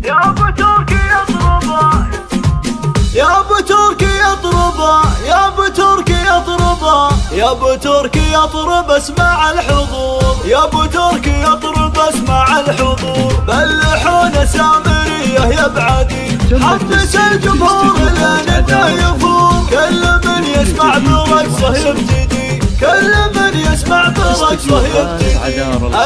يا ابو تركي اطربه، يا ابو تركي اطربه، يا ابو تركي اطربه، يا ابو تركي اطرب اسمع الحضور، يا ابو تركي اطرب اسمع الحضور، بلحونا سامريه يا بعدي، حمس الجمهور لين يفور، كل من يسمع برقصه يبتدي، كل من يسمع برقصه يبتدي،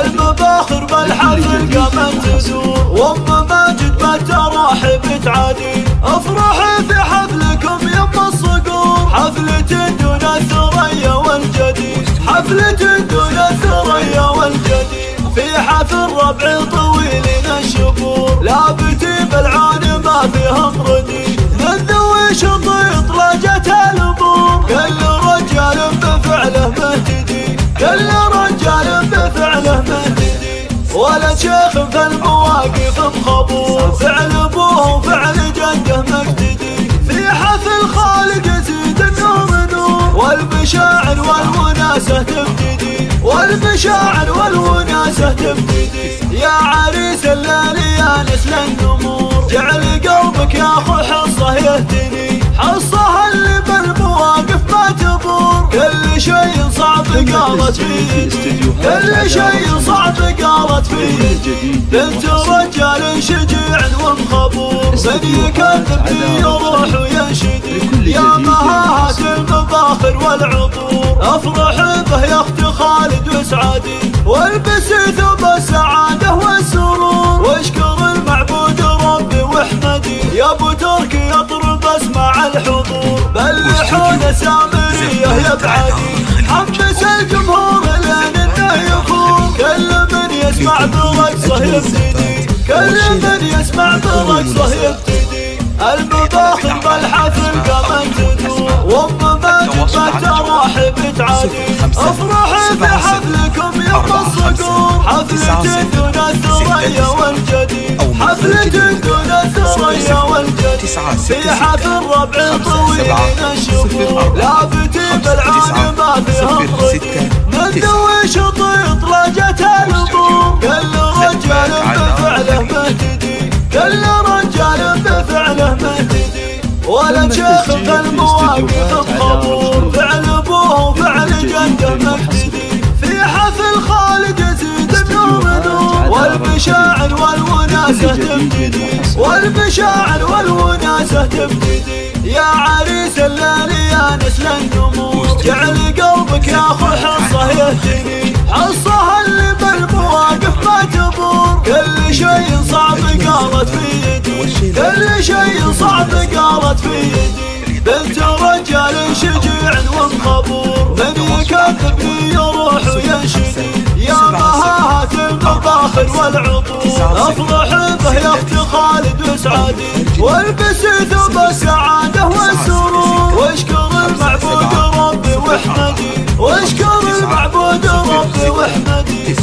المباخر بالحفل قامت تزور، وام ماجد ما تراحب تعادي، افرحي في حفلكم يم الصقور، حفلة دون الثريا والجدي، حفلة دون الثريا والجدي، في حفل ربع طويل الشبور، لابتي بالعون ما فيهم ردي، من ذوي شطيط لجت الامور، كل رجال بفعله مهتدي، كل رجال بفعله مهتدي، ولد شيخ في المواقف مخبور، فعل ابوه وفعل جده مقتدي، في حفل خالق يزيد النور نور، والمشاعر والوناسه تبتدي، والمشاعر والوناسه تبتدي، يا عريس الليل يا نسل النمور، جعل قلبك يا اخو حصه يهتدي، حصه اللي بالمواقف ما تبور، كل شيء صعب قالت في يدي، كل شيء صعب قالت في يدي، بنت رجال شجيع ومخبور، من يكذب يروح وينشدي، يا مهاهة المباخر والعطور، افرح به يا اخت خالد وسعادي، والبسي ثوب السعاده والسرور، واشكر المعبود ربي واحمدي، يا ابو تركي اطرب اسمع الحضور، بلحونا سامريه يا بعدي، حمس الجمهور لين يفور، كل من يسمع برقصه يبتدي، كل من يسمع برقصه يبتدي، المباخر بالحفل قامت تدور، وام ماجد ما تراحب تعادي، افرحي في حفلكم يم الصقور، حفلة دون الثريا والجدي، حفلة دون الثريا والجدي، في حفل ربع طويل الشبور، لابتي بالعون ما فيهم ردي، من ذوي شطيط لجت الامور، كل رجال بفعله مهتدي، كل رجال بفعله مهتدي، ولد شيخ في المواقف مخبور، فعل ابوه وفعل جده مقتدي، في حفل خالد يزيد النور نور، والمشاعر والوناسه تبتدي، والمشاعر والوناسه تبتدي، يا عريس الليل يا نسل النمور، جعل قلبك يا اخو حصه يهتدي، حصه اللي بالمواقف ما تبور، كل شيء صعب قالت في يدي، كل شيء صعب قالت في يدي، بنت رجال شجيع ومخبور، من يكذب يروح وينشدي، يا مهاهة المباخر والعطور، افرح به يا اخت خالد وسعادي، والبسي ثوب السعاده والسرور، واشكر المعبود ربي واحمدي، واشكر المعبود ربي واحمدي.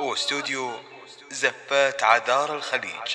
واستوديو زفات عذار الخليج.